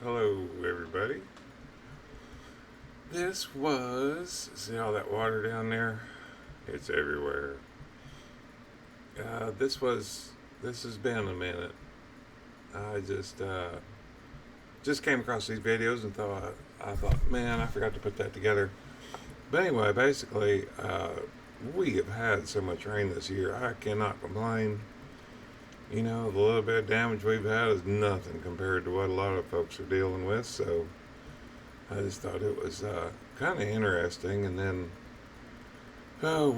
Hello, everybody. See all that water down there? It's everywhere. This has been a minute. I just came across these videos and I thought, man, I forgot to put that together. But anyway, basically, we have had so much rain this year. I cannot complain. You know, the little bit of damage we've had is nothing compared to what a lot of folks are dealing with. So I just thought it was kind of interesting. And then, oh,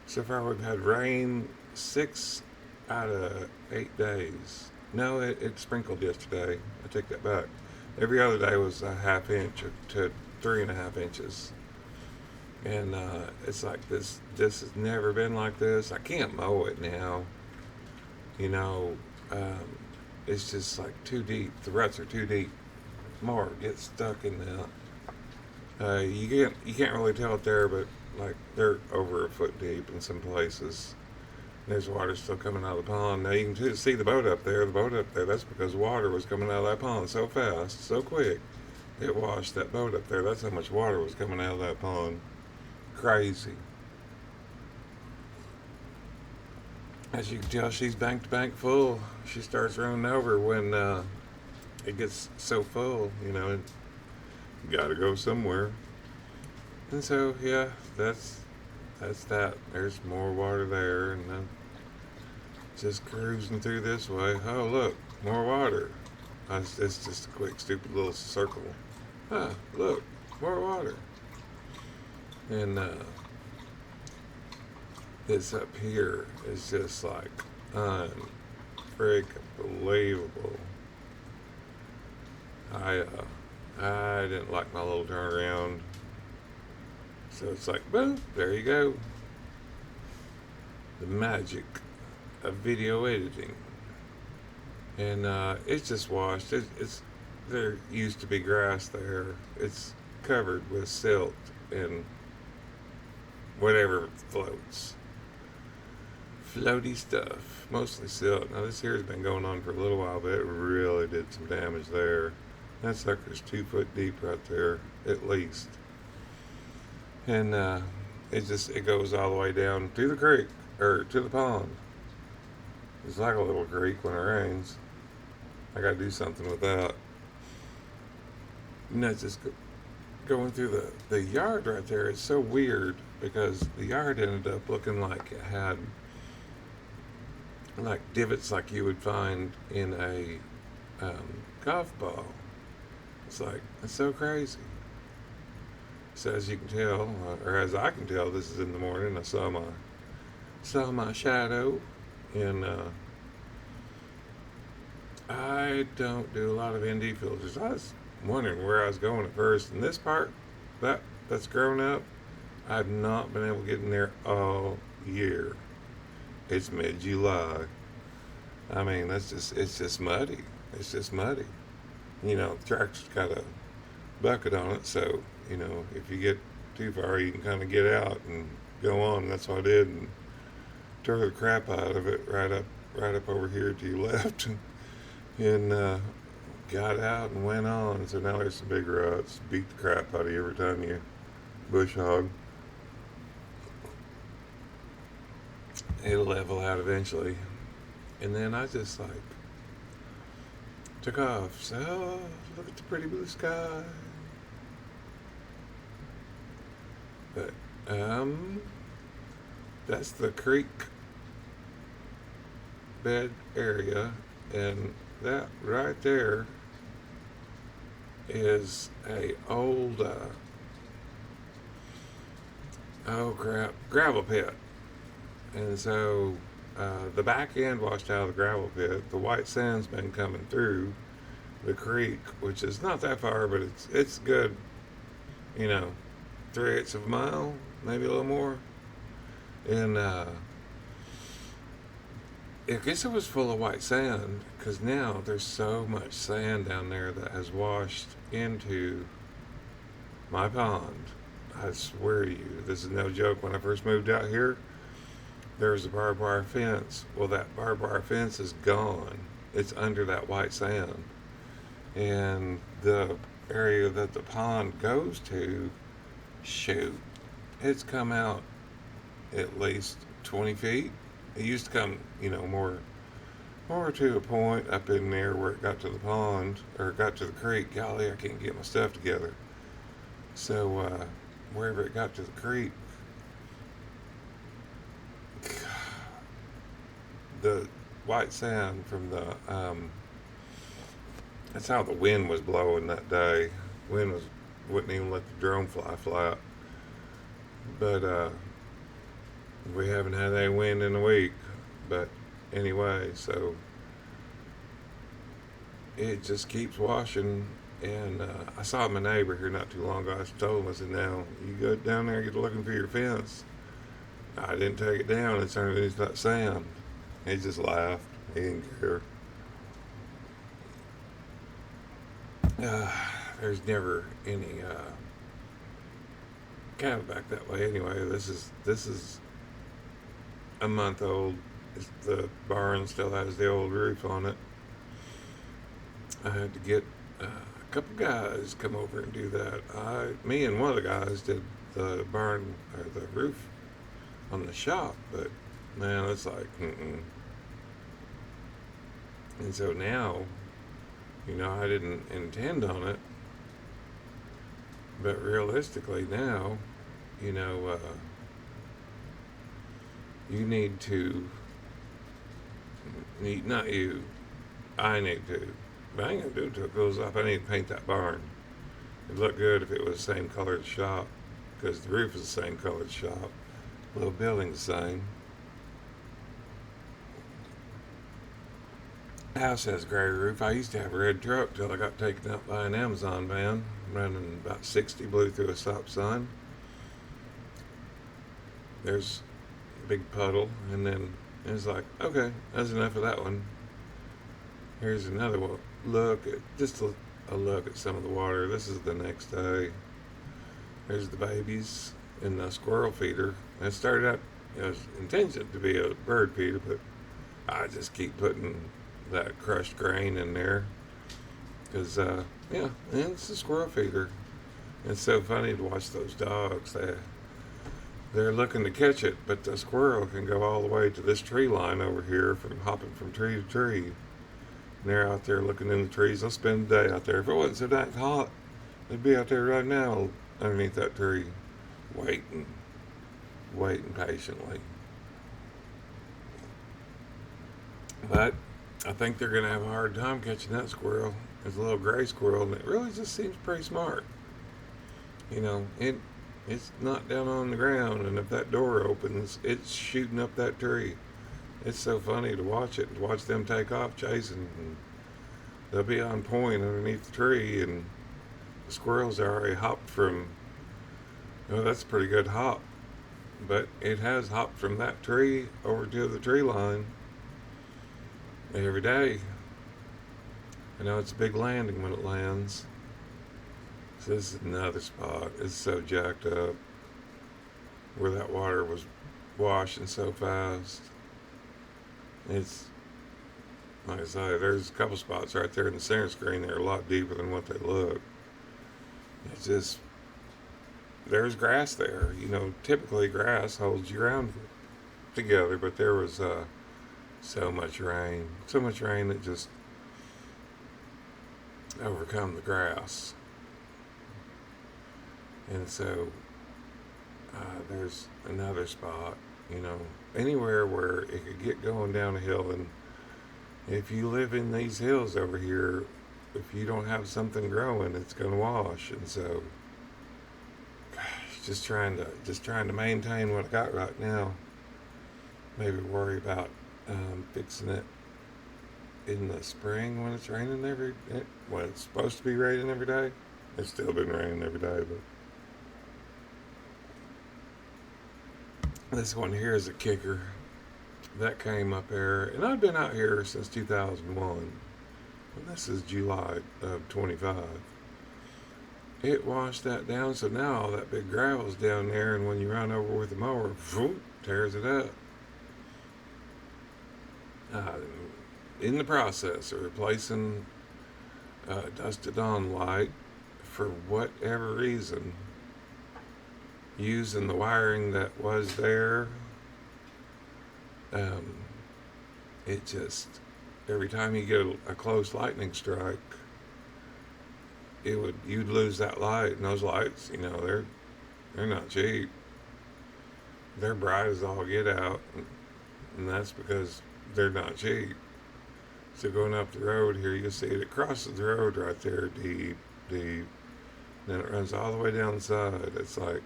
so far we've had rain 6 out of 8 days. No, it sprinkled yesterday. I take that back. Every other day was a half inch to 3.5 inches. And it's like this has never been like this. I can't mow it now. You know, it's just like too deep. The ruts are too deep. More gets stuck in that. You can't really tell it there, but like they're over a foot deep in some places. There's water still coming out of the pond. Now you can see the boat up there. The boat up there. That's because water was coming out of that pond so fast, so quick. It washed that boat up there. That's how much water was coming out of that pond. Crazy. As you can tell, she's bank to bank full. She starts running over when it gets so full. You know, you got to go somewhere. And so, yeah, that's that. There's more water there, and then just cruising through this way. Oh, look, more water. It's just a quick, stupid little circle. Ah, look, more water. And this up here is just like unfreaking believable. I didn't like my little turnaround, so it's like boom, there you go. The magic of video editing, and it's just washed. There used to be grass there. It's covered with silt and whatever floats. Floaty stuff. Mostly silt. Now this here has been going on for a little while, but it really did some damage there. That sucker's 2 foot deep right there, at least. And it goes all the way down to the creek, or to the pond. It's like a little creek when it rains. I gotta do something with that. And that's just going through the yard right there. It's so weird because the yard ended up looking like it had like divots like you would find in a golf ball. It's so crazy. So as you can tell, or as I can tell, this is in the morning. I saw my shadow, and I don't do a lot of ND filters. I was wondering where I was going at first, and this part that's grown up, I've not been able to get in there all year. It's mid-July. I mean, it's just muddy. It's just muddy. You know, the tractor's got a bucket on it, so, you know, if you get too far, you can kind of get out and go on. That's what I did, and tore the crap out of it right up over here to your left, and got out and went on. So now there's some big ruts. Beat the crap out of you every time you bush hog. It'll level out eventually. And then I just took off. So look at the pretty blue sky. But that's the creek bed area, and that right there is a old gravel pit. And so the back end washed out of the gravel pit. The white sand's been coming through the creek, which is not that far, but it's good, you know, 3/8 of a mile, maybe a little more. And I guess it was full of white sand, because now there's so much sand down there that has washed into my pond. I swear to you, this is no joke. When I first moved out here, there was a barbed wire fence. Well, that barbed wire fence is gone. It's under that white sand. And the area that the pond goes to, shoot, it's come out at least 20 feet. It used to come, more to a point up in there where it got to the pond or got to the creek. Golly, I can't get my stuff together. So wherever it got to the creek, the white sand from the that's how the wind was blowing that day. Wind was wouldn't even let the drone fly flat. But we haven't had any wind in a week. But anyway, so it just keeps washing. And I saw my neighbor here not too long ago. I told him, I said, "Now you go down there, get looking for your fence." I didn't take it down. It's underneath that sand. He just laughed. He didn't care. Uh, there's never any cattle back that way anyway. This is a month old. The barn still has the old roof on it. I had to get a couple guys come over and do that. Me and one of the guys did the barn or the roof on the shop, but man, it's like, mm-mm. And so now, I didn't intend on it, but realistically now, you know, uh, you need to, not you, I need to, but I ain't gonna do it till it goes up. I need to paint that barn. It'd look good if it was the same color as the shop, because the roof is the same color as the shop. The little building's the same. The house has a gray roof. I used to have a red truck till I got taken out by an Amazon van running about 60, blew through a stop sign. There's a big puddle, and then it's like, okay, that's enough of that one. Here's another one. Look at just a look at some of the water. This is the next day. There's the babies in the squirrel feeder. It started out, it was intended to be a bird feeder, but I just keep putting that crushed grain in there because, yeah, and it's a squirrel feeder. It's so funny to watch those dogs. They're looking to catch it, but the squirrel can go all the way to this tree line over here from hopping from tree to tree. And they're out there looking in the trees. They'll spend the day out there. If it wasn't so damn hot, they'd be out there right now underneath that tree, waiting, waiting patiently. But I think they're going to have a hard time catching that squirrel. It's a little gray squirrel, and it really just seems pretty smart. It's not down on the ground, and if that door opens, it's shooting up that tree. It's so funny to watch it, to watch them take off chasing. And they'll be on point underneath the tree, and the squirrels are already hopped from. Oh, that's a pretty good hop, but it has hopped from that tree over to the tree line every day. I know it's a big landing when it lands. So this is another spot. It's so jacked up where that water was washing so fast. It's like I say, there's a couple spots right there in the center screen that are a lot deeper than what they look. It's just there's grass there. Typically grass holds your ground together, but there was so much rain that just overcome the grass. And so there's another spot, anywhere where it could get going down a hill. And if you live in these hills over here, if you don't have something growing, it's going to wash. And so, gosh, just trying to maintain what I got right now. Maybe worry about fixing it in the spring when it's raining when it's supposed to be raining every day. It's still been raining every day, but this one here is a kicker. That came up there, and I've been out here since 2001. And this is July of 25. It washed that down, so now all that big gravel's down there, and when you run over with the mower, whoop, tears it up. In the process of replacing dusk to dawn light, for whatever reason, using the wiring that was there, um, it just, every time you get a close lightning strike, you'd lose that light. And those lights, they're not cheap. They're bright as all get out, and that's because they're not cheap. So going up the road here, you see it crosses the road right there, deep, deep. Then it runs all the way down the side. It's like,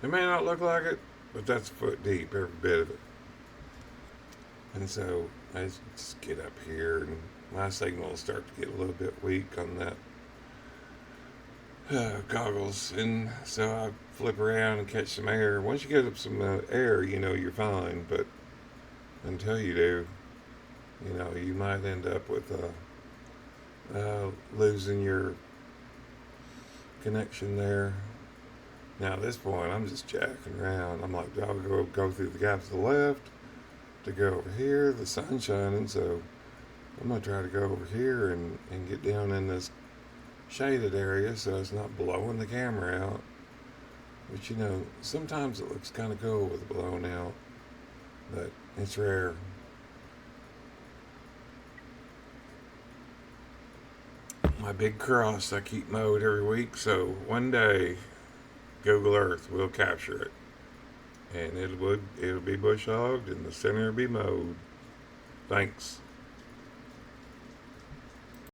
it may not look like it, but that's a foot deep, every bit of it. And so I just get up here, and my signal will start to get a little bit weak on that goggles, and so I flip around and catch some air. Once you get up some air, you're fine, but until you do, you might end up with losing your connection there. Now at this point, I'm just jacking around. I'm like, do I go through the gap to the left to go over here? The sun's shining, so I'm gonna try to go over here and get down in this shaded area so it's not blowing the camera out. But sometimes it looks kind of cool with it blown out, but it's rare. My big cross I keep mowed every week, so one day Google Earth will capture it, and it'll be bush hogged and the center will be mowed. Thanks.